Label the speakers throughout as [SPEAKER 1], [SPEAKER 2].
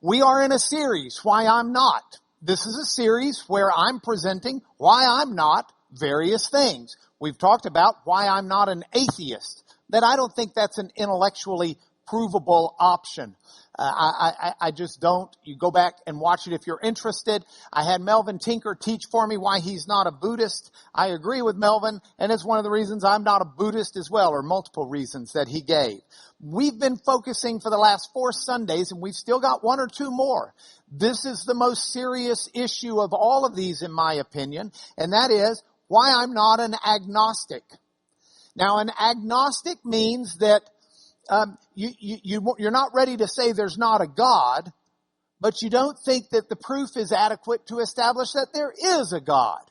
[SPEAKER 1] We are in a series, Why I'm Not. This is a series where I'm presenting why I'm not various things. We've talked about why I'm not an atheist, that I don't think that's an intellectually provable option. I just don't. You go back and watch it if you're interested. I had Melvin Tinker teach for me why he's not a Buddhist. I agree with Melvin, and it's one of the reasons I'm not a Buddhist as well, or multiple reasons that he gave. We've been focusing for the last 4 Sundays, and we've still got 1 or 2 more. This is the most serious issue of all of these, in my opinion, and that is why I'm not an agnostic. Now, an agnostic means that you're not ready to say there's not a God, but you don't think that the proof is adequate to establish that there is a God.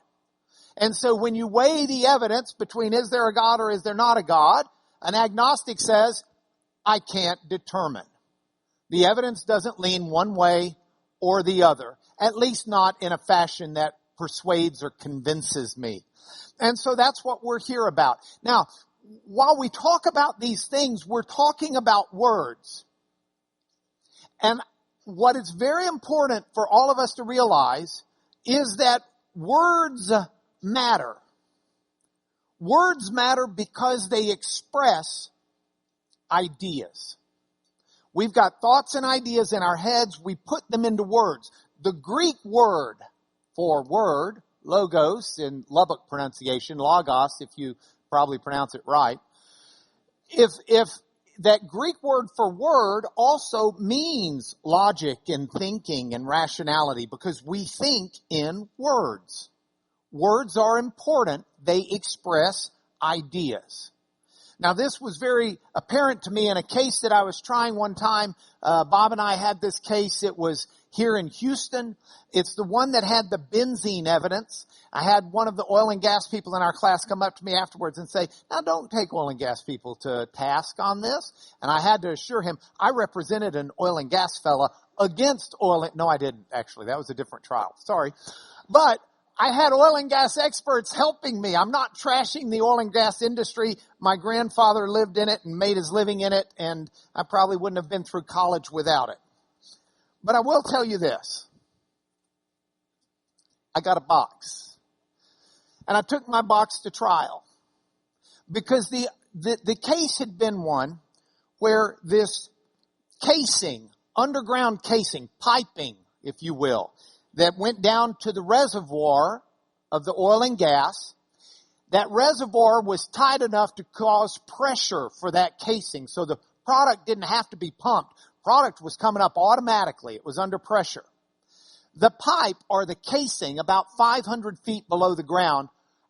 [SPEAKER 1] And so when you weigh the evidence between is there a God or is there not a God, an agnostic says, I can't determine. The evidence doesn't lean one way or the other, at least not in a fashion that persuades or convinces me. And so that's what we're here about. Now, while we talk about these things, we're talking about words. And what is very important for all of us to realize is that words matter. Words matter because they express ideas. We've got thoughts and ideas in our heads. We put them into words. The Greek word for word, logos in Lubbock pronunciation, logos if you probably pronounce it right. If that Greek word for word also means logic and thinking and rationality, because we think in words. Words are important. They express ideas. Now, this was very apparent to me in a case that I was trying one time. Bob and I had this case. It was here in Houston. It's the one that had the benzene evidence. I had one of the oil and gas people in our class come up to me afterwards and say, now don't take oil and gas people to task on this. And I had to assure him I represented an oil and gas fella against no, I didn't actually. That was a different trial. Sorry. But I had oil and gas experts helping me. I'm not trashing the oil and gas industry. My grandfather lived in it and made his living in it, and I probably wouldn't have been through college without it. But I will tell you this. I got a box. And I took my box to trial. Because the case had been one where this casing, underground casing, piping, if you will, that went down to the reservoir of the oil and gas. That reservoir was tight enough to cause pressure for that casing. So the product didn't have to be pumped. Product was coming up automatically. It was under pressure. The pipe, or the casing, about 500 feet below the ground,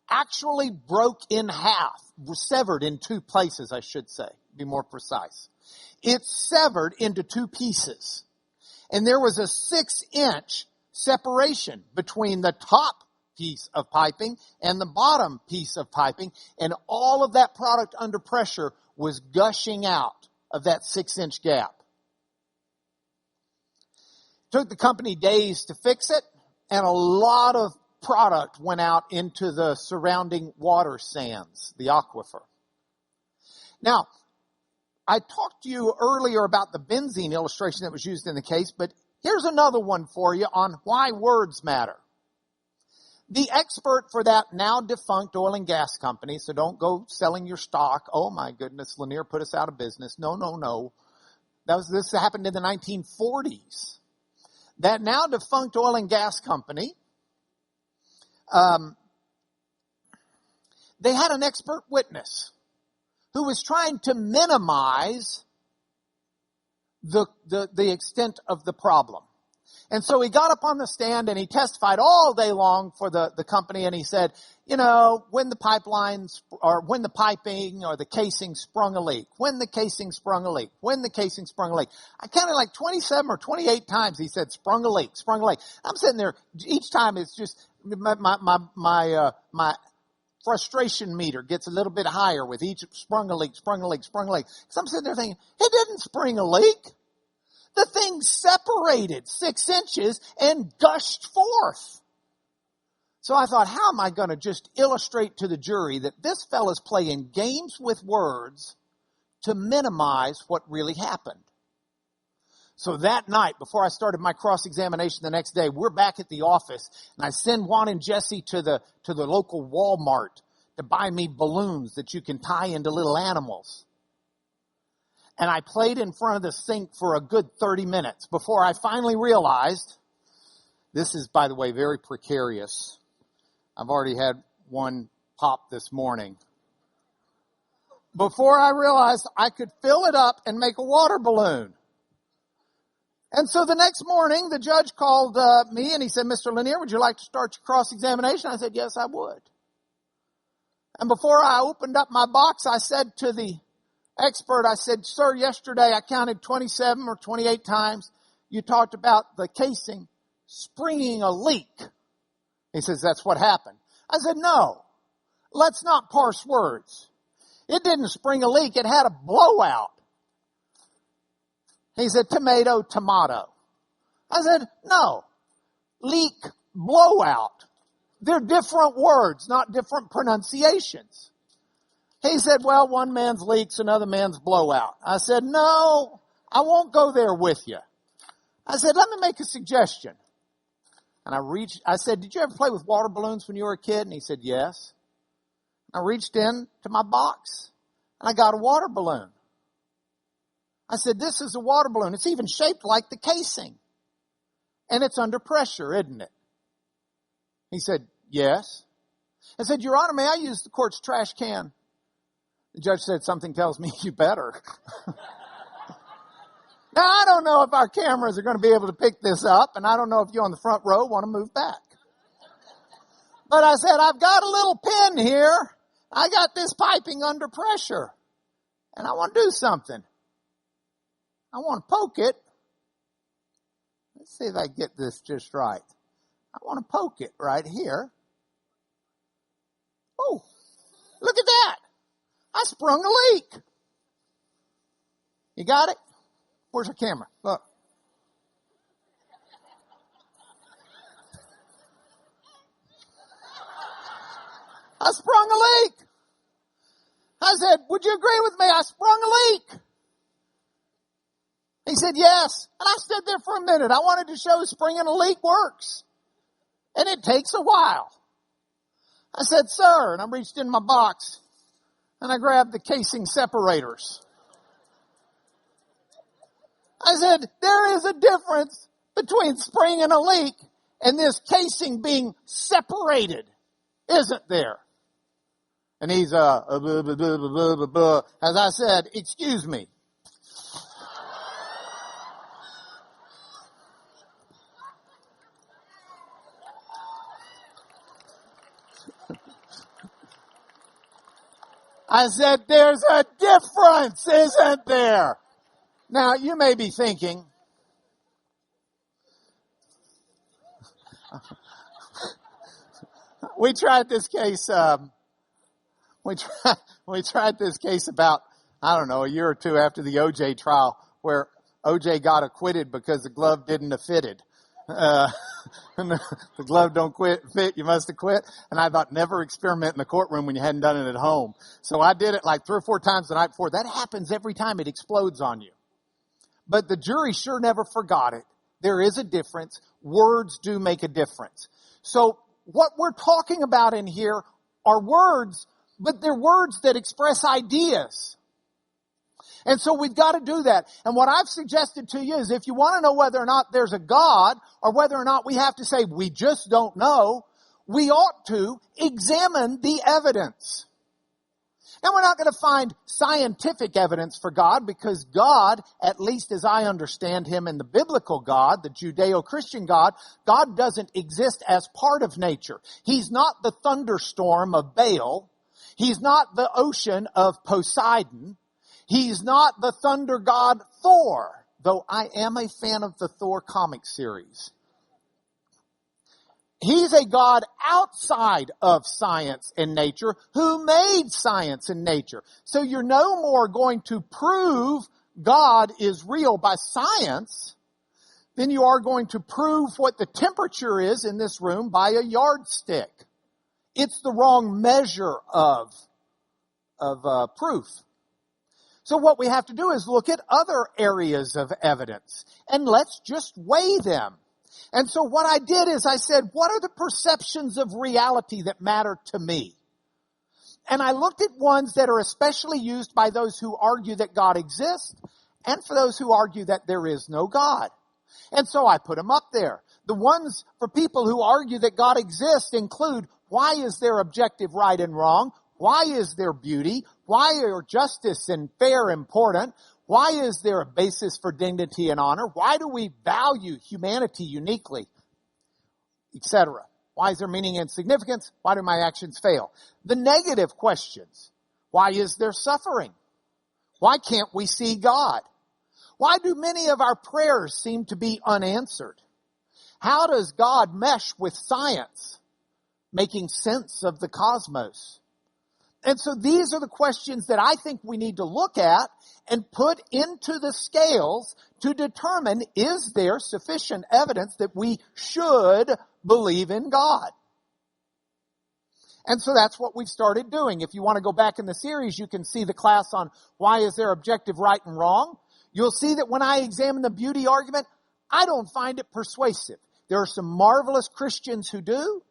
[SPEAKER 1] actually broke in half, severed in 2 places, I should say, be more precise. It severed into 2 pieces. And there was a 6-inch separation between the top piece of piping and the bottom piece of piping, and all of that product under pressure was gushing out of that 6-inch gap. Took the company days to fix it, and a lot of product went out into the surrounding water sands, the aquifer. Now, I talked to you earlier about the benzene illustration that was used in the case, but here's another one for you on why words matter. The expert for that now defunct oil and gas company, so don't go selling your stock. Oh my goodness, Lanier put us out of business. No. This happened in the 1940s. That now defunct oil and gas company, they had an expert witness who was trying to minimize the extent of the problem. And so he got up on the stand and he testified all day long for the company, and he said, when the pipelines or when the piping or the casing sprung a leak, when the casing sprung a leak. I counted like 27 or 28 times he said sprung a leak. I'm sitting there, each time it's just my frustration meter gets a little bit higher with each sprung a leak. So I'm sitting there thinking, it didn't spring a leak. The thing separated 6 inches and gushed forth. So I thought, how am I going to just illustrate to the jury that this fella's playing games with words to minimize what really happened? So that night, before I started my cross-examination the next day, we're back at the office, and I send Juan and Jesse to the local Walmart to buy me balloons that you can tie into little animals. And I played in front of the sink for a good 30 minutes before I finally realized, this is, by the way, very precarious. I've already had one pop this morning. Before I realized I could fill it up and make a water balloon. And so the next morning, the judge called me and he said, Mr. Lanier, would you like to start your cross-examination? I said, yes, I would. And before I opened up my box, I said to the expert, I said, sir, yesterday I counted 27 or 28 times. You talked about the casing springing a leak. He says, that's what happened. I said, no, let's not parse words. It didn't spring a leak. It had a blowout. He said, tomato, tomato. I said, no, leak, blowout. They're different words, not different pronunciations. He said, well, one man's leak's another man's blowout. I said, no, I won't go there with you. I said, let me make a suggestion. And I said, did you ever play with water balloons when you were a kid? And he said, yes. I reached in to my box and I got a water balloon. I said, this is a water balloon. It's even shaped like the casing. And it's under pressure, isn't it? He said, yes. I said, Your Honor, may I use the court's trash can? The judge said, something tells me you better. Now, I don't know if our cameras are going to be able to pick this up, and I don't know if you on the front row want to move back. But I said, I've got a little pin here. I got this piping under pressure, and I want to do something. I want to poke it. Let's see if I get this just right. I want to poke it right here. Oh, look at that. I sprung a leak. You got it? Where's our camera? Look. I sprung a leak. I said, would you agree with me? I sprung a leak. He said, yes. And I stood there for a minute. I wanted to show springing a leak works. And it takes a while. I said, sir, and I reached in my box and I grabbed the casing separators. I said, there is a difference between springing a leak and this casing being separated, isn't there? And he's, as I said, excuse me. I said, there's a difference, isn't there? Now, you may be thinking, we tried this case, we tried this case about, I don't know, a year or two after the OJ trial where OJ got acquitted because the glove didn't have fitted. The glove don't fit, you must have quit. And I thought, never experiment in the courtroom when you hadn't done it at home. So I did it like 3 or 4 times the night before. That happens every time it explodes on you. But the jury sure never forgot it. There is a difference. Words do make a difference. So what we're talking about in here are words, but they're words that express ideas. And so we've got to do that. And what I've suggested to you is if you want to know whether or not there's a God or whether or not we have to say we just don't know, we ought to examine the evidence. Now, we're not going to find scientific evidence for God because God, at least as I understand him in the biblical God, the Judeo-Christian God, God doesn't exist as part of nature. He's not the thunderstorm of Baal. He's not the ocean of Poseidon. He's not the thunder god Thor, though I am a fan of the Thor comic series. He's a God outside of science and nature who made science and nature. So you're no more going to prove God is real by science than you are going to prove what the temperature is in this room by a yardstick. It's the wrong measure of proof. So what we have to do is look at other areas of evidence and let's just weigh them. And so what I did is I said, what are the perceptions of reality that matter to me? And I looked at ones that are especially used by those who argue that God exists and for those who argue that there is no God. And so I put them up there. The ones for people who argue that God exists include, why is there objective right and wrong? Why is there beauty? Why are justice and fair important? Why is there a basis for dignity and honor? Why do we value humanity uniquely? Etc. Why is there meaning and significance? Why do my actions fail? The negative questions. Why is there suffering? Why can't we see God? Why do many of our prayers seem to be unanswered? How does God mesh with science, making sense of the cosmos? And so these are the questions that I think we need to look at and put into the scales to determine, is there sufficient evidence that we should believe in God? And so that's what we've started doing. If you want to go back in the series, you can see the class on why is there objective right and wrong. You'll see that when I examine the beauty argument, I don't find it persuasive. There are some marvelous Christians who do.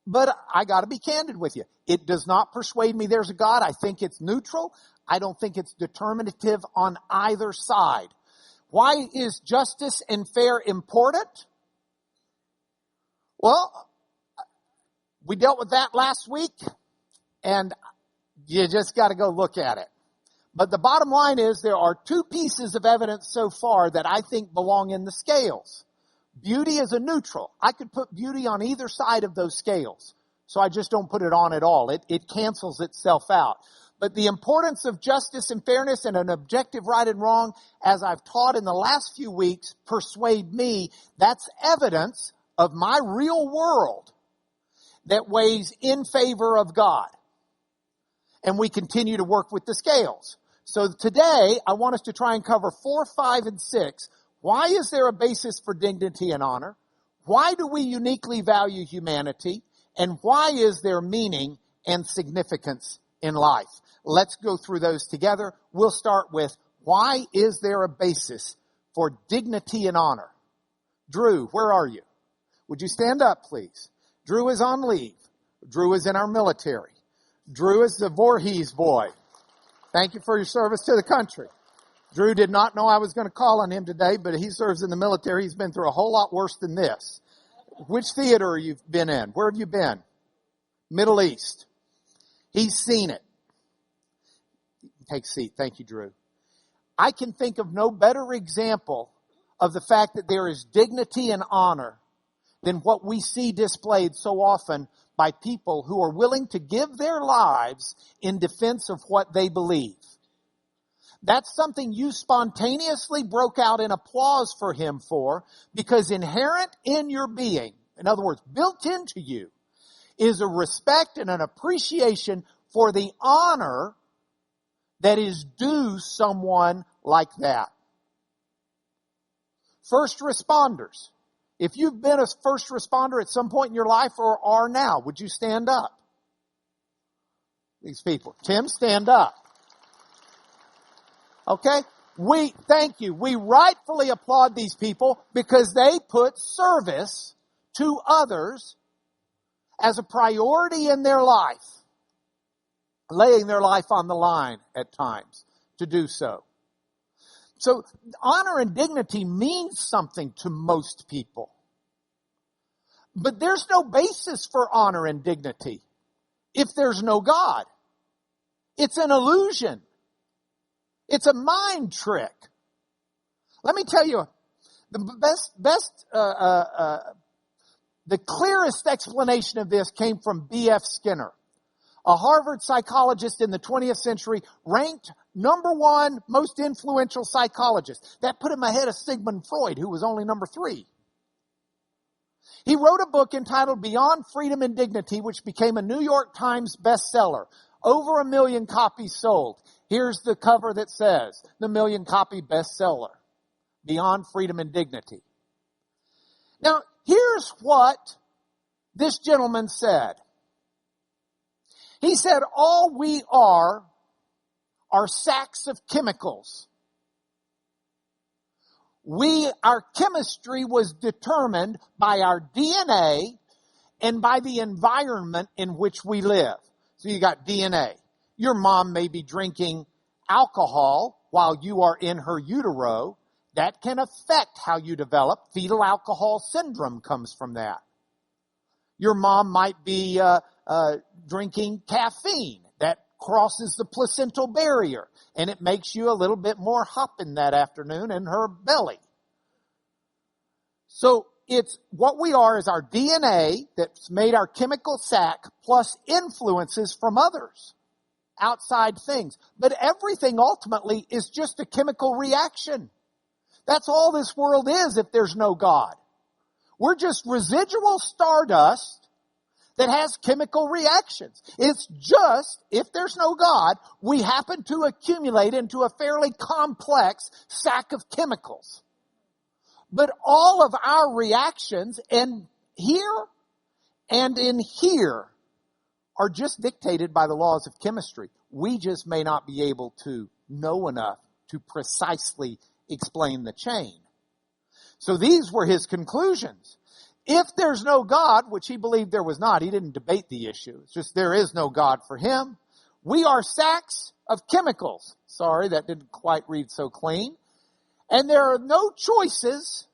[SPEAKER 1] But I got to be candid with you. It does not persuade me there's a God. I think it's neutral. I don't think it's determinative on either side. Why is justice and fair important? Well, we dealt with that last week, and you just got to go look at it. But the bottom line is there are two pieces of evidence so far that I think belong in the scales. Beauty is a neutral. I could put beauty on either side of those scales. So I just don't put it on at all. It cancels itself out. But the importance of justice and fairness and an objective right and wrong, as I've taught in the last few weeks, persuade me that's evidence of my real world that weighs in favor of God. And we continue to work with the scales. So today, I want us to try and cover 4, 5, and 6. Why is there a basis for dignity and honor? Why do we uniquely value humanity? And why is there meaning and significance in life? Let's go through those together. We'll start with, why is there a basis for dignity and honor? Drew, where are you? Would you stand up, please? Drew is on leave. Drew is in our military. Drew is the Voorhees boy. Thank you for your service to the country. Drew did not know I was going to call on him today, but he serves in the military. He's been through a whole lot worse than this. Which theater have you been in? Where have you been? Middle East. He's seen it. Take a seat. Thank you, Drew. I can think of no better example of the fact that there is dignity and honor than what we see displayed so often by people who are willing to give their lives in defense of what they believe. That's something you spontaneously broke out in applause for him for, because inherent in your being, in other words, built into you, is a respect and an appreciation for the honor that is due someone like that. First responders. If you've been a first responder at some point in your life or are now, would you stand up? These people. Tim, stand up. Okay? Thank you. We rightfully applaud these people because they put service to others as a priority in their life, laying their life on the line at times to do so. So honor and dignity means something to most people. But there's no basis for honor and dignity if there's no God. It's an illusion. It's a mind trick. Let me tell you, the clearest explanation of this came from B.F. Skinner, a Harvard psychologist in the 20th century, ranked number 1 most influential psychologist. That put him ahead of Sigmund Freud, who was only number 3. He wrote a book entitled Beyond Freedom and Dignity, which became a New York Times bestseller. Over 1 million copies sold. Here's the cover that says, the 1 million copy bestseller, Beyond Freedom and Dignity. Now, here's what this gentleman said. He said, all we are are sacks of chemicals. Our chemistry was determined by our DNA and by the environment in which we live. So you got DNA. Your mom may be drinking alcohol while you are in her utero. That can affect how you develop. Fetal alcohol syndrome comes from that. Your mom might be drinking caffeine. That crosses the placental barrier, and it makes you a little bit more hopping that afternoon in her belly. So it's what we are is our DNA that's made our chemical sack plus influences from others, outside things. But everything ultimately is just a chemical reaction. That's all this world is if there's no God. We're just residual stardust that has chemical reactions. It's just, if there's no God, we happen to accumulate into a fairly complex sack of chemicals. But all of our reactions in here and in here are just dictated by the laws of chemistry. We just may not be able to know enough to precisely explain the chain. So these were his conclusions. If there's no God, which he believed there was not, he didn't debate the issue. It's just there is no God for him. We are sacks of chemicals. Sorry, that didn't quite read so clean. And there are no choices,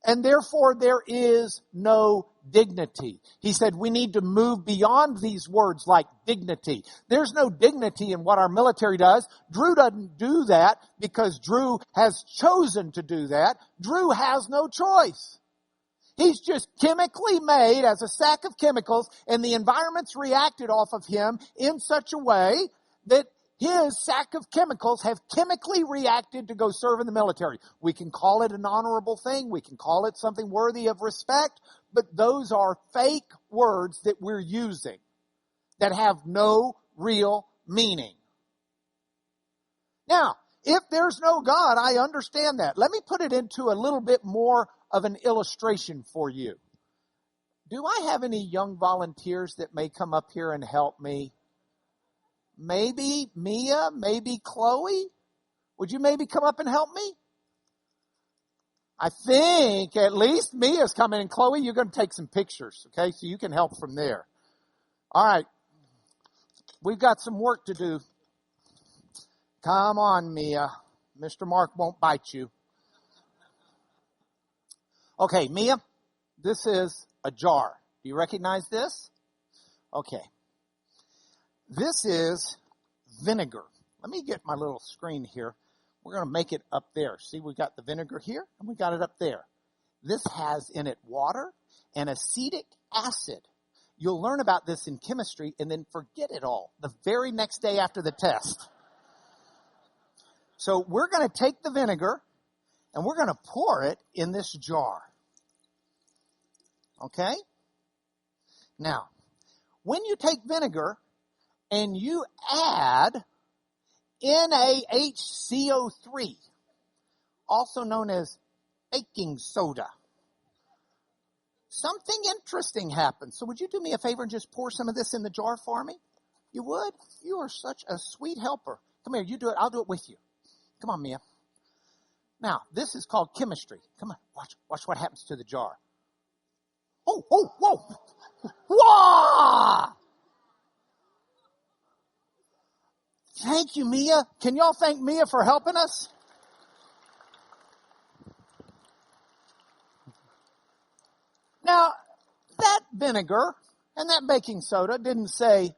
[SPEAKER 1] and therefore there is no dignity. He said we need to move beyond these words like dignity. There's no dignity in what our military does. Drew doesn't do that because Drew has chosen to do that. Drew has no choice. He's just chemically made as a sack of chemicals, and the environment's reacted off of him in such a way that his sack of chemicals have chemically reacted to go serve in the military. We can call it an honorable thing. We can call it something worthy of respect, but those are fake words that we're using that have no real meaning. Now, if there's no God, I understand that. Let me put it into a little bit more of an illustration for you. Do I have any young volunteers that may come up here and help me? Maybe Mia, maybe Chloe? Would you maybe come up and help me? I think at least Mia's coming, and Chloe, you're going to take some pictures, okay? So you can help from there. All right. We've got some work to do. Come on, Mia. Mr. Mark won't bite you. Okay, Mia, this is a jar. Do you recognize this? Okay. This is vinegar. Let me get my little screen here. We're going to make it up there. See, we got the vinegar here, and we got it up there. This has in it water and acetic acid. You'll learn about this in chemistry and then forget it all the very next day after the test. So we're going to take the vinegar, and we're going to pour it in this jar. Okay? Now, when you take vinegar and you add NaHCO3, also known as baking soda, something interesting happens. So would you do me a favor and just pour some of this in the jar for me? You would? You are such a sweet helper. Come here, you do it. I'll do it with you. Come on, Mia. Now, this is called chemistry. Come on, watch what happens to the jar. Oh, whoa. Whoa! Thank you, Mia. Can y'all thank Mia for helping us? Now, that vinegar and that baking soda didn't say,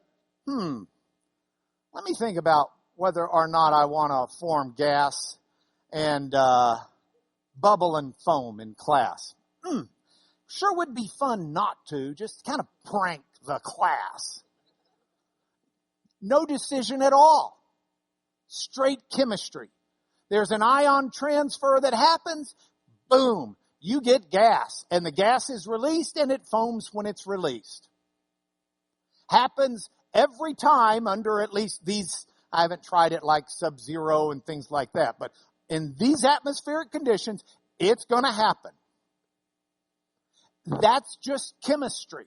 [SPEAKER 1] let me think about whether or not I want to form gas and bubble and foam in class. Sure would be fun not to, just kind of prank the class. No decision at all. Straight chemistry. There's an ion transfer that happens, boom, you get gas. And the gas is released and it foams when it's released. Happens every time under at least these, I haven't tried it like sub-zero and things like that, but in these atmospheric conditions, it's going to happen. That's just chemistry.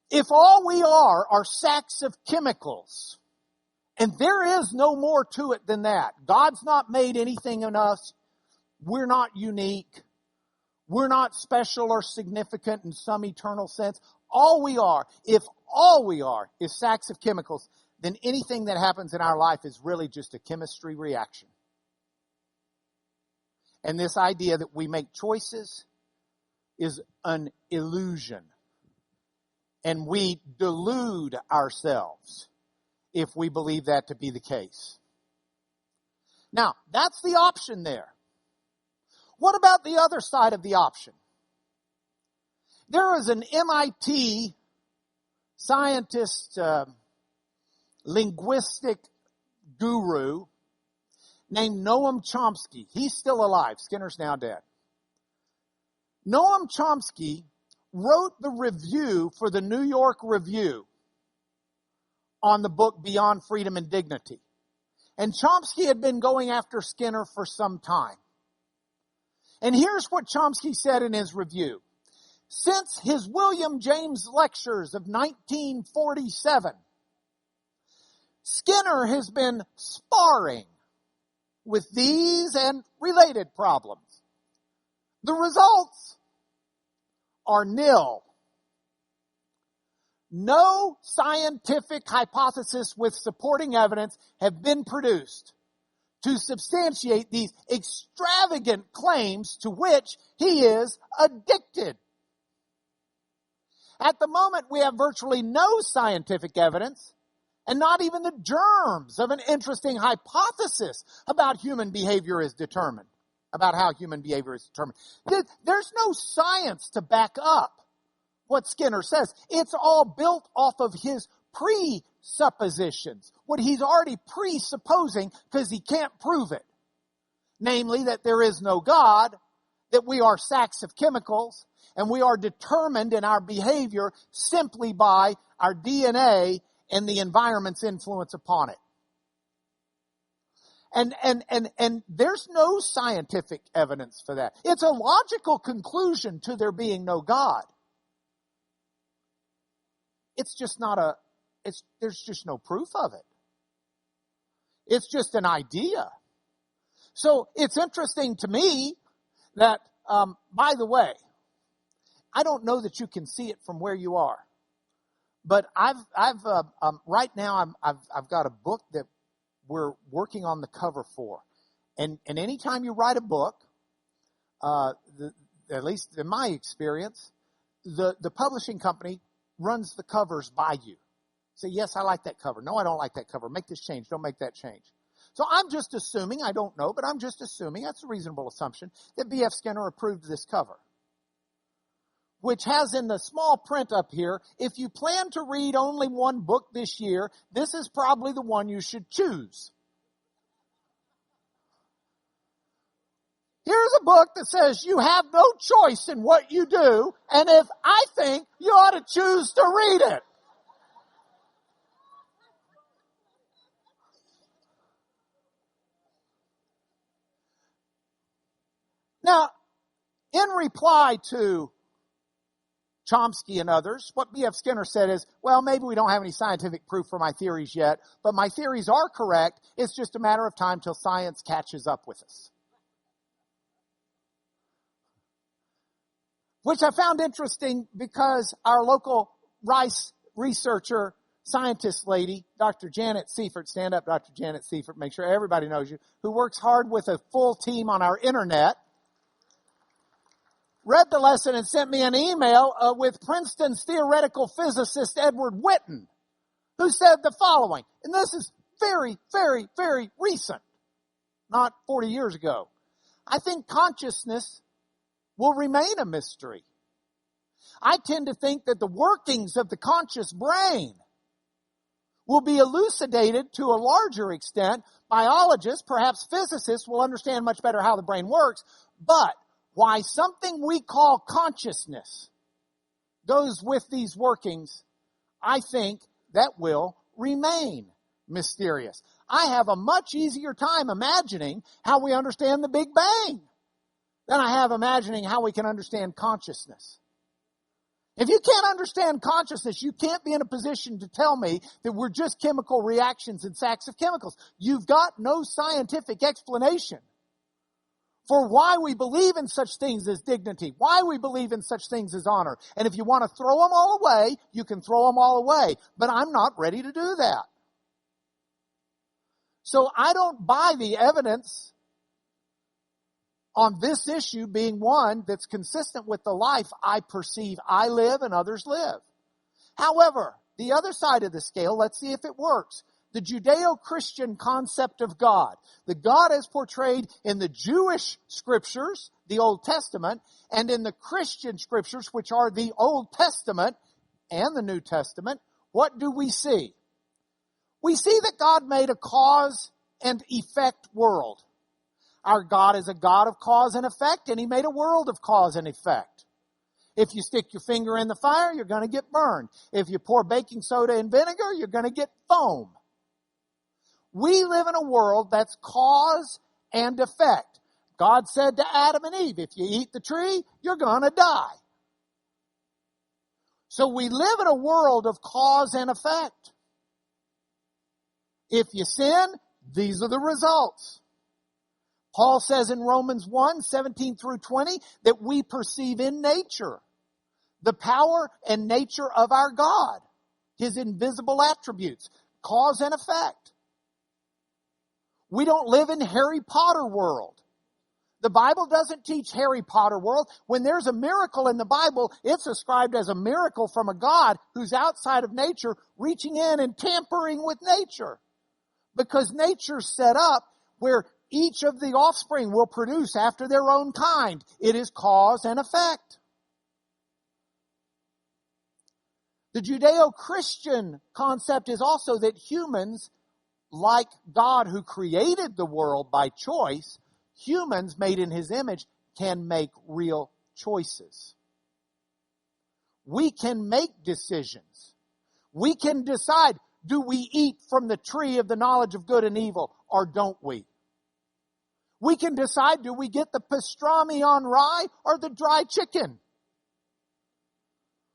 [SPEAKER 1] If all we are sacks of chemicals, And there is no more to it than that. God's not made anything in us. We're not unique. We're not special or significant in some eternal sense. All we are, if all we are is sacks of chemicals, then anything that happens in our life is really just a chemistry reaction. And this idea that we make choices is an illusion. And we delude ourselves if we believe that to be the case. Now, that's the option there. What about the other side of the option? There is an MIT scientist, linguistic guru named Noam Chomsky. He's still alive. Skinner's now dead. Noam Chomsky wrote the review for the New York Review on the book Beyond Freedom and Dignity. And Chomsky had been going after Skinner for some time. And here's what Chomsky said in his review. Since his William James lectures of 1947, Skinner has been sparring with these and related problems. The results are nil. No scientific hypothesis with supporting evidence have been produced to substantiate these extravagant claims to which he is addicted. At the moment, we have virtually no scientific evidence and not even the germs of an interesting hypothesis about human behavior is determined, about how human behavior is determined. There's no science to back up what Skinner says. It's all built off of his presuppositions, what he's already presupposing because he can't prove it. Namely, that there is no God, that we are sacks of chemicals, and we are determined in our behavior simply by our DNA and the environment's influence upon it. And there's no scientific evidence for that. It's a logical conclusion to there being no God. It's just not there's just no proof of it. It's just an idea. So it's interesting to me that, by the way, I don't know that you can see it from where you are, but right now I've got a book that we're working on the cover for, and anytime you write a book, at least in my experience, the publishing company runs the covers by you. Say, yes, I like that cover. No, I don't like that cover. Make this change. Don't make that change. So I'm just assuming, I don't know, but I'm just assuming, that's a reasonable assumption, that B.F. Skinner approved this cover, which has in the small print up here, if you plan to read only one book this year, this is probably the one you should choose. Here's a book that says you have no choice in what you do, and if I think you ought to choose to read it. Now, in reply to Chomsky and others, what B.F. Skinner said is, well, maybe we don't have any scientific proof for my theories yet, but my theories are correct. It's just a matter of time till science catches up with us. Which I found interesting because our local Rice researcher, scientist lady, Dr. Janet Seifert, stand up, Dr. Janet Seifert, make sure everybody knows you, who works hard with a full team on our internet, read the lesson and sent me an email with Princeton's theoretical physicist Edward Witten, who said the following, and this is very, very, very recent, not 40 years ago. I think consciousness will remain a mystery. I tend to think that the workings of the conscious brain will be elucidated to a larger extent. Biologists, perhaps physicists, will understand much better how the brain works, but why something we call consciousness goes with these workings, I think that will remain mysterious. I have a much easier time imagining how we understand the Big Bang than I have imagining how we can understand consciousness. If you can't understand consciousness, you can't be in a position to tell me that we're just chemical reactions in sacks of chemicals. You've got no scientific explanation for why we believe in such things as dignity, why we believe in such things as honor. And if you want to throw them all away, you can throw them all away. But I'm not ready to do that. So I don't buy the evidence on this issue being one that's consistent with the life I perceive I live and others live. However, the other side of the scale, let's see if it works. The Judeo-Christian concept of God. The God as portrayed in the Jewish scriptures, the Old Testament, and in the Christian scriptures, which are the Old Testament and the New Testament. What do we see? We see that God made a cause and effect world. Our God is a God of cause and effect, and He made a world of cause and effect. If you stick your finger in the fire, you're going to get burned. If you pour baking soda in vinegar, you're going to get foam. We live in a world that's cause and effect. God said to Adam and Eve, if you eat the tree, you're going to die. So we live in a world of cause and effect. If you sin, these are the results. Paul says in Romans 1, 17 through 20, that we perceive in nature the power and nature of our God, His invisible attributes, cause and effect. We don't live in Harry Potter world. The Bible doesn't teach Harry Potter world. When there's a miracle in the Bible, it's ascribed as a miracle from a God who's outside of nature, reaching in and tampering with nature. Because nature's set up where each of the offspring will produce after their own kind. It is cause and effect. The Judeo-Christian concept is also that humans, like God who created the world by choice, humans made in His image can make real choices. We can make decisions. We can decide, do we eat from the tree of the knowledge of good and evil or don't we? We can decide, do we get the pastrami on rye or the dry chicken?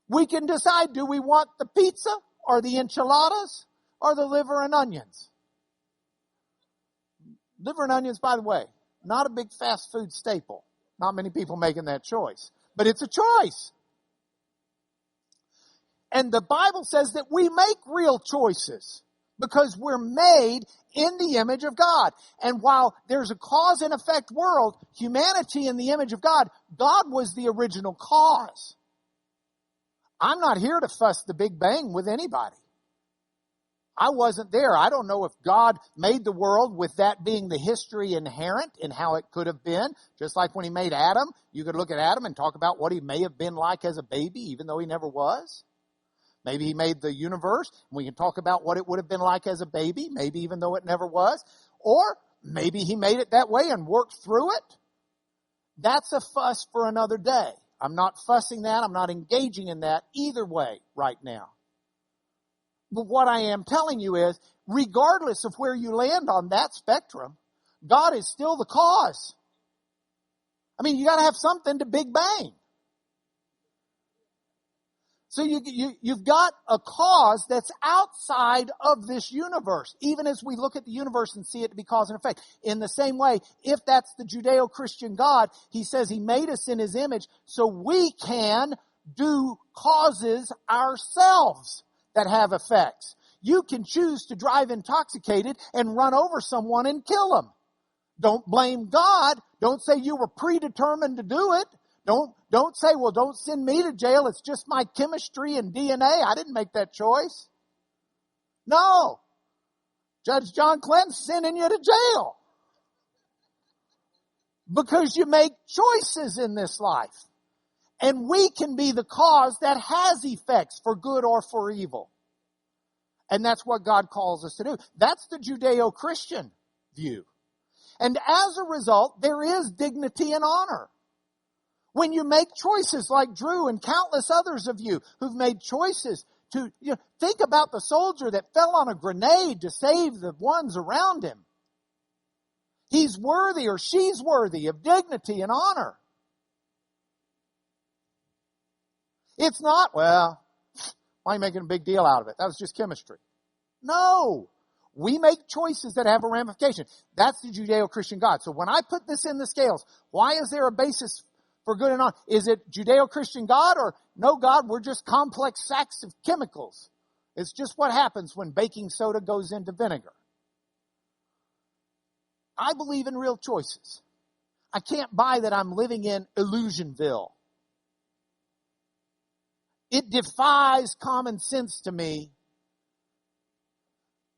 [SPEAKER 1] We can decide, do we want the pizza or the enchiladas or the liver and onions? Liver and onions, by the way, not a big fast food staple. Not many people making that choice. But it's a choice. And the Bible says that we make real choices because we're made in the image of God. And while there's a cause and effect world, humanity in the image of God, God was the original cause. I'm not here to fuss the Big Bang with anybody. I wasn't there. I don't know if God made the world with that being the history inherent in how it could have been. Just like when He made Adam, you could look at Adam and talk about what he may have been like as a baby, even though he never was. Maybe He made the universe, and we can talk about what it would have been like as a baby, maybe even though it never was. Or maybe He made it that way and worked through it. That's a fuss for another day. I'm not fussing that. I'm not engaging in that either way right now. But what I am telling you is, regardless of where you land on that spectrum, God is still the cause. I mean, you got to have something to Big Bang. So you've got a cause that's outside of this universe, even as we look at the universe and see it to be cause and effect. In the same way, if that's the Judeo-Christian God, He says He made us in His image so we can do causes ourselves that have effects. You can choose to drive intoxicated and run over someone and kill them. Don't blame God. Don't say you were predetermined to do it. Don't say, well, don't send me to jail. It's just my chemistry and DNA. I didn't make that choice. No. Judge John Clinton's sending you to jail. Because you make choices in this life. And we can be the cause that has effects for good or for evil. And that's what God calls us to do. That's the Judeo-Christian view. And as a result, there is dignity and honor. When you make choices like Drew and countless others of you who've made choices to, think about the soldier that fell on a grenade to save the ones around him. He's worthy or she's worthy of dignity and honor. It's not, well, why are you making a big deal out of it? That was just chemistry. No. We make choices that have a ramification. That's the Judeo-Christian God. So when I put this in the scales, why is there a basis for good and on? Is it Judeo-Christian God or no God? We're just complex sacks of chemicals. It's just what happens when baking soda goes into vinegar. I believe in real choices. I can't buy that I'm living in Illusionville. It defies common sense to me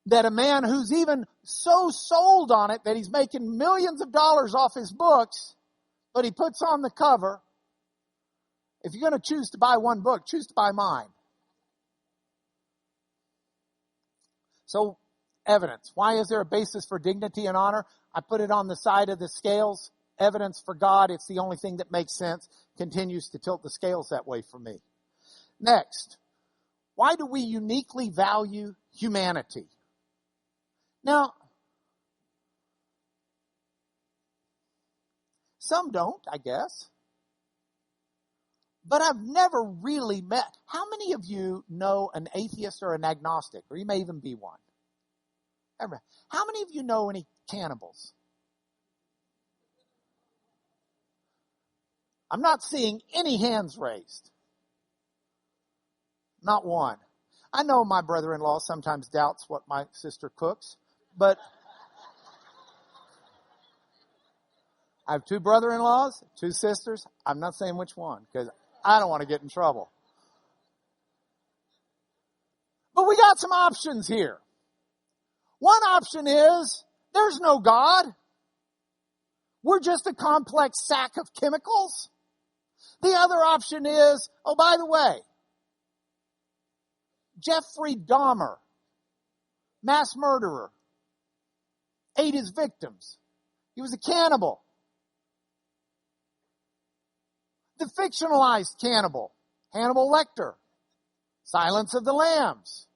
[SPEAKER 1] that a man who's even so sold on it that he's making millions of dollars off his books, but he puts on the cover, if you're going to choose to buy one book, choose to buy mine. So, evidence. Why is there a basis for dignity and honor? I put it on the side of the scales. Evidence for God, it's the only thing that makes sense, continues to tilt the scales that way for me. Next, why do we uniquely value humanity? Now, some don't, I guess. But I've never really met. How many of you know an atheist or an agnostic? Or you may even be one. How many of you know any cannibals? I'm not seeing any hands raised. Not one. I know my brother-in-law sometimes doubts what my sister cooks, but I have 2 brother-in-laws, 2 sisters. I'm not saying which one because I don't want to get in trouble. But we got some options here. One option is there's no God. We're just a complex sack of chemicals. The other option is, oh, by the way, Jeffrey Dahmer, mass murderer, ate his victims. He was a cannibal. The fictionalized cannibal, Hannibal Lecter, Silence of the Lambs.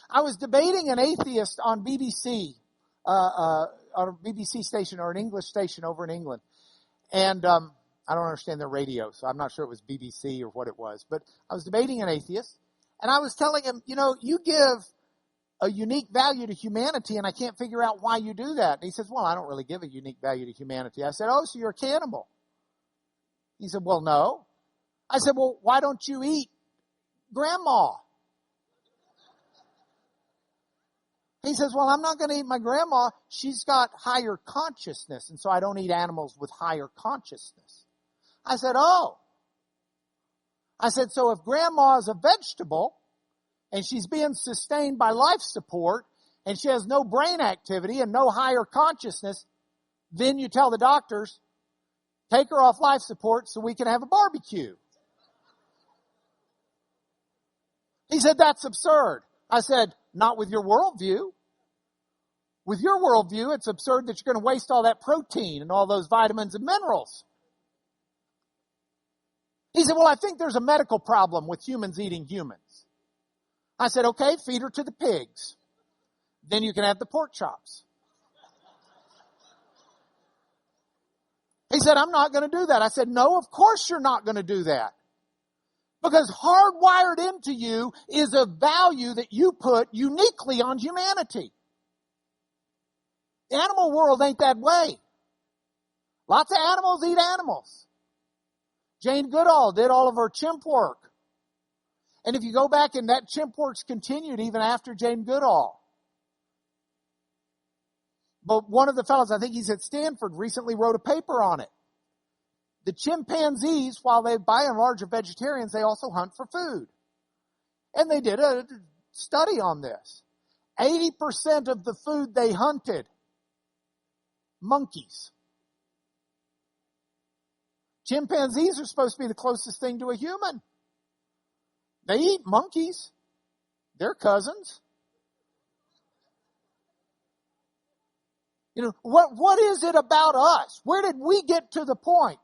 [SPEAKER 1] I was debating an atheist on BBC, on a BBC station or an English station over in England. And I don't understand their radio, so I'm not sure it was BBC or what it was. But I was debating an atheist, and I was telling him, you know, you give a unique value to humanity, and I can't figure out why you do that. And he says, well, I don't really give a unique value to humanity. I said, oh, so you're a cannibal. He said, well, no. I said, well, why don't you eat grandma? He says, well, I'm not going to eat my grandma. She's got higher consciousness, and so I don't eat animals with higher consciousness. I said, oh. I said, so if grandma is a vegetable, and she's being sustained by life support, and she has no brain activity and no higher consciousness, then you tell the doctors, take her off life support so we can have a barbecue. He said, that's absurd. I said, not with your worldview. With your worldview, it's absurd that you're going to waste all that protein and all those vitamins and minerals. He said, well, I think there's a medical problem with humans eating humans. I said, okay, feed her to the pigs. Then you can have the pork chops. He said, I'm not going to do that. I said, no, of course you're not going to do that. Because hardwired into you is a value that you put uniquely on humanity. The animal world ain't that way. Lots of animals eat animals. Jane Goodall did all of her chimp work. And if you go back, and that chimp work's continued even after Jane Goodall. But one of the fellows, I think he's at Stanford, recently wrote a paper on it. The chimpanzees, while they by and large are vegetarians, they also hunt for food. And they did a study on this. 80% of the food they hunted, monkeys. Chimpanzees are supposed to be the closest thing to a human. They eat monkeys. They're cousins. You know, what is it about us? Where did we get to the point?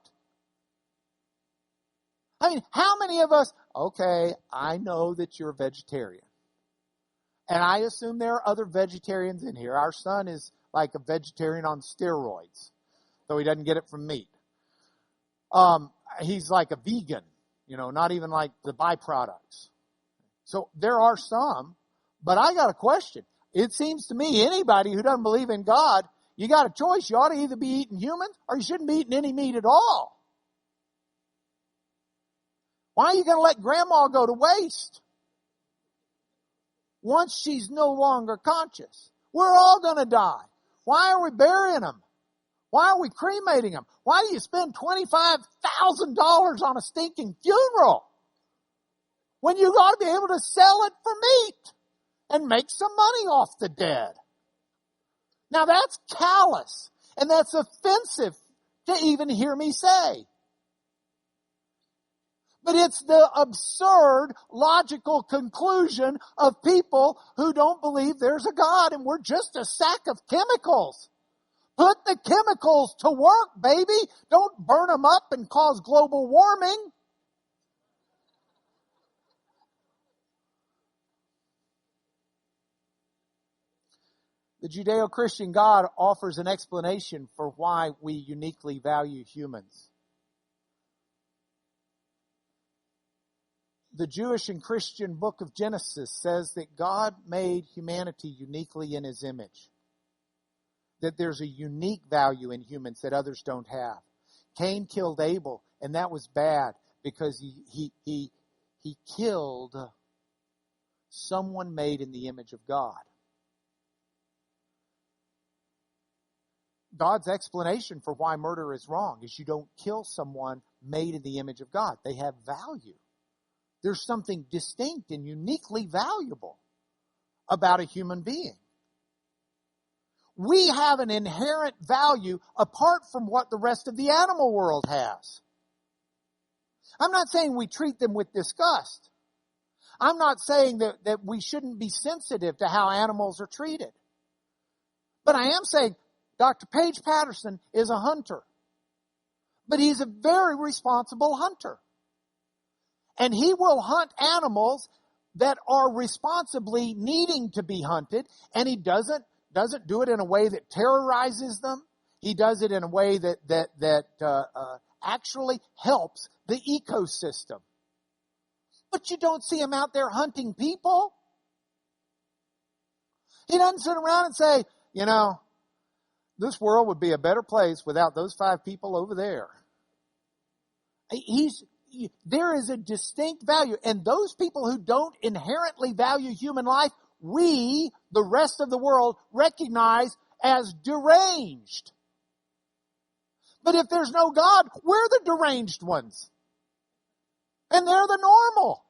[SPEAKER 1] I mean, how many of us, okay, I know that you're a vegetarian. And I assume there are other vegetarians in here. Our son is like a vegetarian on steroids, though he doesn't get it from meat. He's like a vegan. not even like the byproducts. So there are some, but I got a question. It seems to me anybody who doesn't believe in God, you got a choice. You ought to either be eating humans or you shouldn't be eating any meat at all. Why are you going to let grandma go to waste once she's no longer conscious? We're all going to die. Why are we burying them? Why are we cremating them? Why do you spend $25,000 on a stinking funeral when you ought to be able to sell it for meat and make some money off the dead? Now that's callous and that's offensive to even hear me say. But it's the absurd, logical conclusion of people who don't believe there's a God and we're just a sack of chemicals. Put the chemicals to work, baby. Don't burn them up and cause global warming. The Judeo-Christian God offers an explanation for why we uniquely value humans. The Jewish and Christian book of Genesis says that God made humanity uniquely in His image. That there's a unique value in humans that others don't have. Cain killed Abel, and that was bad because he killed someone made in the image of God. God's explanation for why murder is wrong is you don't kill someone made in the image of God. They have value. There's something distinct and uniquely valuable about a human being. We have an inherent value apart from what the rest of the animal world has. I'm not saying we treat them with disgust. I'm not saying that we shouldn't be sensitive to how animals are treated. But I am saying Dr. Paige Patterson is a hunter. But he's a very responsible hunter. And he will hunt animals that are responsibly needing to be hunted. And he doesn't do it in a way that terrorizes them. He does it in a way that actually helps the ecosystem. But you don't see him out there hunting people. He doesn't sit around and say, this world would be a better place without those 5 people over there. There is a distinct value. And those people who don't inherently value human life, we, the rest of the world, recognize as deranged. But if there's no God, we're the deranged ones. And they're the normal.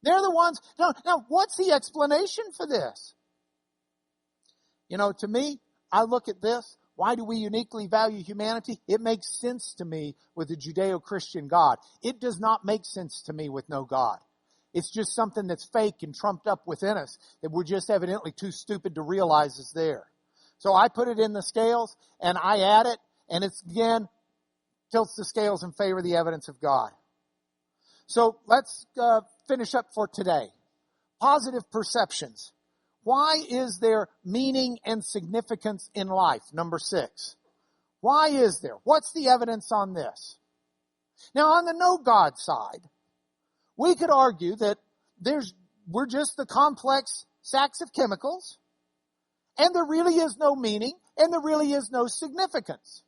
[SPEAKER 1] They're the ones. Now, what's the explanation for this? To me, I look at this. Why do we uniquely value humanity? It makes sense to me with the Judeo-Christian God. It does not make sense to me with no God. It's just something that's fake and trumped up within us that we're just evidently too stupid to realize is there. So I put it in the scales and I add it, and it's again tilts the scales in favor of the evidence of God. So let's finish up for today. Positive perceptions. Why is there meaning and significance in life? Number 6. Why is there? What's the evidence on this? Now, on the no God side, we could argue that we're just the complex sacks of chemicals, and there really is no meaning, and there really is no significance.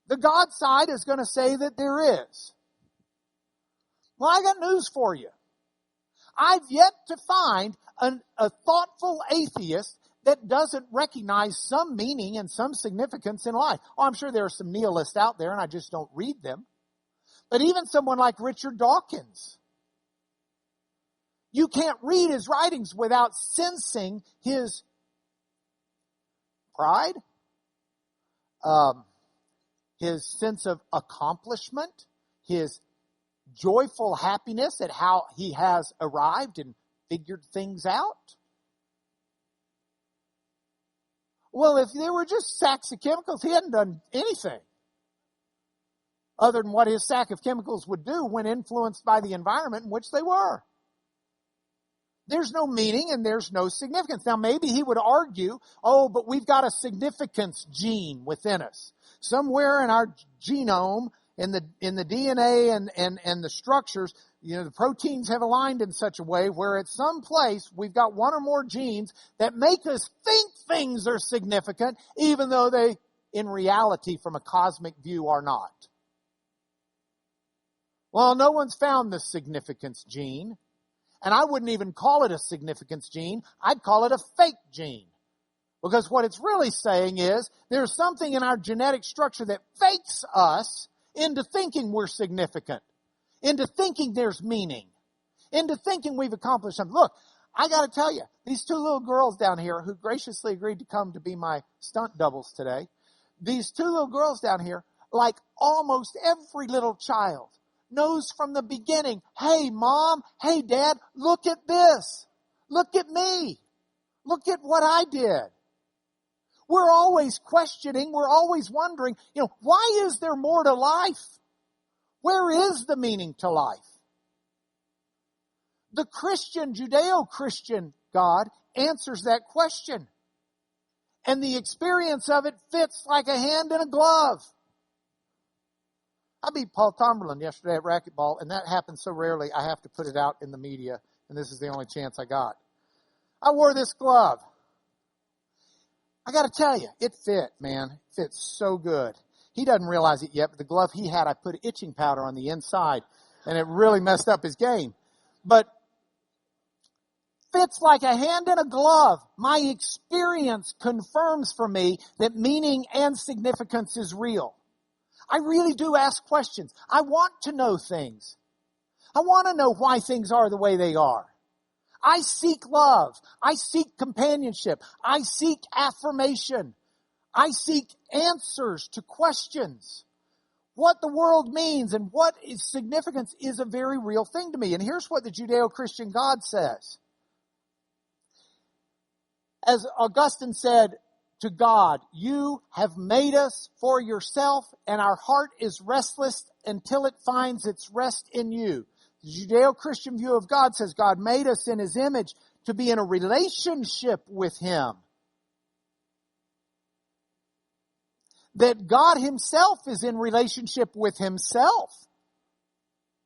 [SPEAKER 1] The God side is going to say that there is. Well, I got news for you. I've yet to find a thoughtful atheist that doesn't recognize some meaning and some significance in life. Oh, I'm sure there are some nihilists out there, and I just don't read them. But even someone like Richard Dawkins, you can't read his writings without sensing his pride, his sense of accomplishment, his joyful happiness at how he has arrived and figured things out. Well, if they were just sacks of chemicals, he hadn't done anything other than what his sack of chemicals would do when influenced by the environment in which they were. There's no meaning and there's no significance. Now, maybe he would argue, but we've got a significance gene within us. Somewhere in our genome, in the DNA and the structures, the proteins have aligned in such a way where at some place we've got one or more genes that make us think things are significant, even though they, in reality, from a cosmic view, are not. Well, no one's found the significance gene, and I wouldn't even call it a significance gene. I'd call it a fake gene. Because what it's really saying is there's something in our genetic structure that fakes us into thinking we're significant, into thinking there's meaning, into thinking we've accomplished something. Look, I got to tell you, these two little girls down here who graciously agreed to come to be my stunt doubles today, these two little girls down here, like almost every little child, knows from the beginning, hey, Mom, hey, Dad, look at this. Look at me. Look at what I did. We're always questioning. We're always wondering, why is there more to life? Where is the meaning to life? The Christian, Judeo-Christian God answers that question. And the experience of it fits like a hand in a glove. I beat Paul Tomberlin yesterday at racquetball, and that happens so rarely I have to put it out in the media, and this is the only chance I got. I wore this glove. I got to tell you, it fit, man. It fits so good. He doesn't realize it yet, but the glove he had, I put itching powder on the inside, and it really messed up his game. But fits like a hand in a glove. My experience confirms for me that meaning and significance is real. I really do ask questions. I want to know things. I want to know why things are the way they are. I seek love. I seek companionship. I seek affirmation. I seek answers to questions. What the world means and what is significance is a very real thing to me. And here's what the Judeo-Christian God says. As Augustine said to God, you have made us for yourself, and our heart is restless until it finds its rest in you. The Judeo-Christian view of God says God made us in His image to be in a relationship with Him. That God Himself is in relationship with Himself.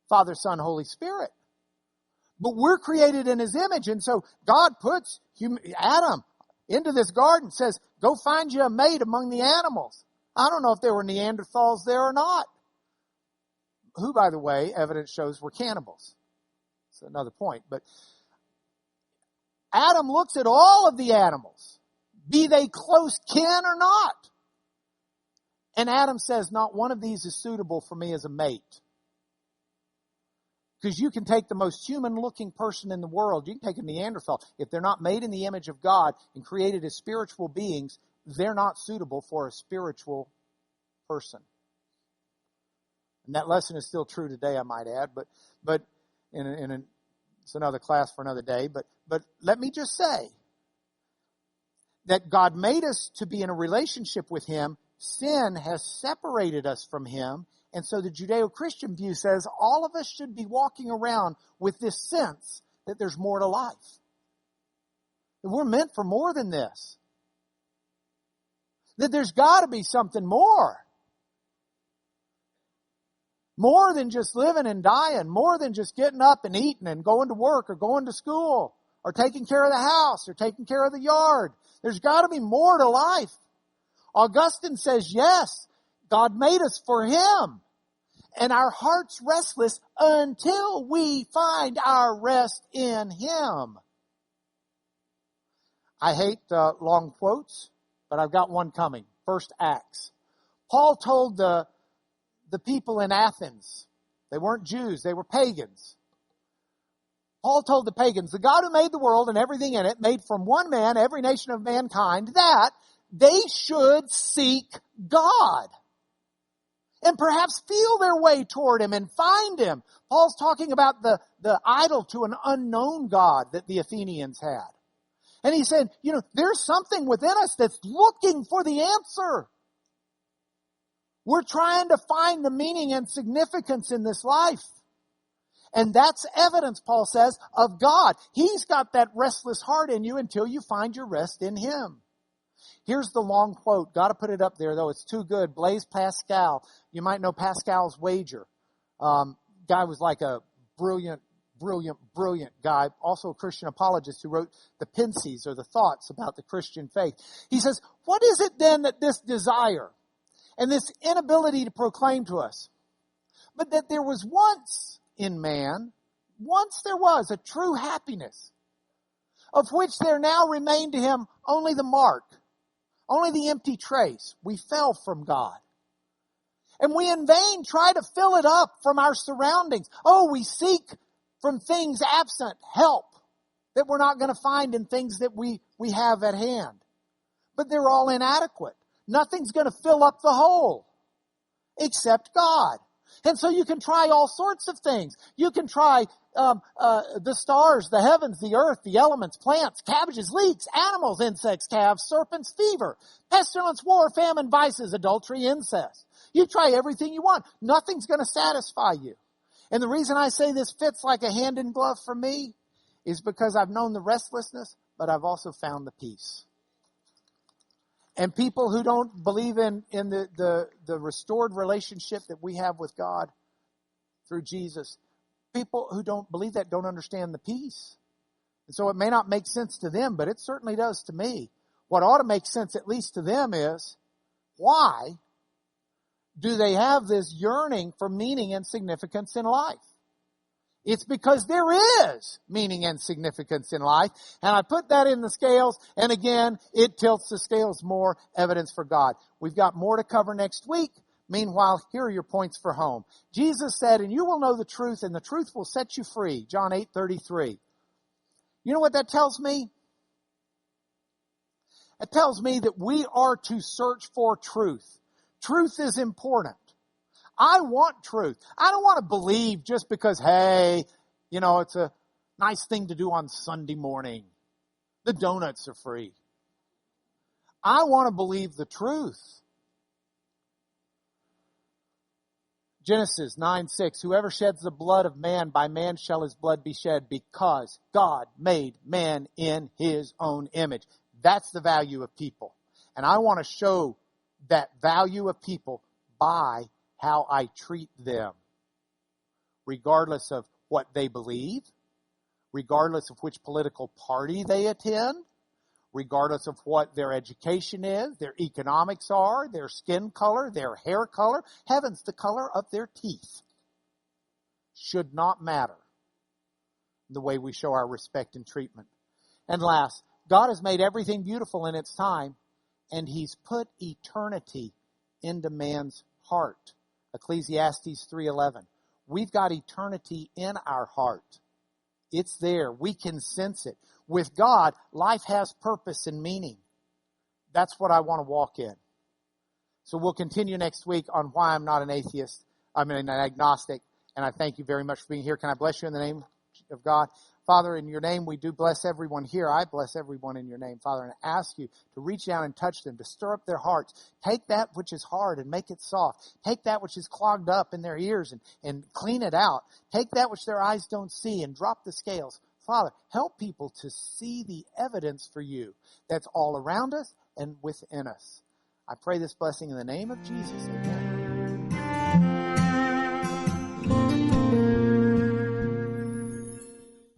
[SPEAKER 1] Father, Son, Holy Spirit. But we're created in His image, and so God puts Adam into this garden, says, go find you a mate among the animals. I don't know if there were Neanderthals there or not. Who, by the way, evidence shows were cannibals. That's another point. But Adam looks at all of the animals, be they close kin or not. And Adam says, not one of these is suitable for me as a mate. Because you can take the most human-looking person in the world. You can take a Neanderthal. If they're not made in the image of God and created as spiritual beings, they're not suitable for a spiritual person. And that lesson is still true today, I might add. But it's another class for another day. But let me just say that God made us to be in a relationship with Him. Sin has separated us from Him. And so the Judeo-Christian view says all of us should be walking around with this sense that there's more to life. That we're meant for more than this. That there's got to be something more. More than just living and dying. More than just getting up and eating and going to work or going to school or taking care of the house or taking care of the yard. There's got to be more to life. Augustine says, yes, God made us for Him. And our heart's restless until we find our rest in Him. I hate long quotes, but I've got one coming. First Acts. Paul told the people in Athens, they weren't Jews, they were pagans. Paul told the pagans, the God who made the world and everything in it, made from one man every nation of mankind, that they should seek God. And perhaps feel their way toward Him and find Him. Paul's talking about the idol to an unknown God that the Athenians had. And he said, there's something within us that's looking for the answer. We're trying to find the meaning and significance in this life. And that's evidence, Paul says, of God. He's got that restless heart in you until you find your rest in Him. Here's the long quote. Got to put it up there, though. It's too good. Blaise Pascal. You might know Pascal's wager. Guy was like a brilliant guy. Also a Christian apologist who wrote the Pensies, or the thoughts about the Christian faith. He says, what is it then that this desire and this inability to proclaim to us, but that there was once in man, once there was a true happiness, of which there now remained to him only the mark, only the empty trace. We fell from God. And we in vain try to fill it up from our surroundings. Oh, we seek from things absent help that we're not going to find in things that we have at hand. But they're all inadequate. Nothing's going to fill up the hole except God. And so you can try all sorts of things. You can try the stars, the heavens, the earth, the elements, plants, cabbages, leeks, animals, insects, calves, serpents, fever, pestilence, war, famine, vices, adultery, incest. You try everything you want. Nothing's going to satisfy you. And the reason I say this fits like a hand in glove for me is because I've known the restlessness, but I've also found the peace. And people who don't believe in the restored relationship that we have with God through Jesus, people who don't believe that don't understand the peace. And so it may not make sense to them, but it certainly does to me. What ought to make sense, at least to them, is why do they have this yearning for meaning and significance in life? It's because there is meaning and significance in life. And I put that in the scales, and again, it tilts the scales more, evidence for God. We've got more to cover next week. Meanwhile, here are your points for home. Jesus said, and you will know the truth, and the truth will set you free. John 8:33. You know what that tells me? It tells me that we are to search for truth. Truth is important. I want truth. I don't want to believe just because, hey, it's a nice thing to do on Sunday morning. The donuts are free. I want to believe the truth. Genesis 9:6, whoever sheds the blood of man, by man shall his blood be shed, because God made man in his own image. That's the value of people. And I want to show that value of people by how I treat them, regardless of what they believe, regardless of which political party they attend, regardless of what their education is, their economics are, their skin color, their hair color, heavens, the color of their teeth should not matter in the way we show our respect and treatment. And last, God has made everything beautiful in its time, and He's put eternity into man's heart. Ecclesiastes 3:11. We've got eternity in our heart. It's there. We can sense it. With God, life has purpose and meaning. That's what I want to walk in. So we'll continue next week on why I'm not an atheist. I'm an agnostic. And I thank you very much for being here. Can I bless you in the name of God? Father, in your name, we do bless everyone here. I bless everyone in your name, Father, and I ask you to reach down and touch them, to stir up their hearts. Take that which is hard and make it soft. Take that which is clogged up in their ears and clean it out. Take that which their eyes don't see and drop the scales. Father, help people to see the evidence for you that's all around us and within us. I pray this blessing in the name of Jesus. Amen.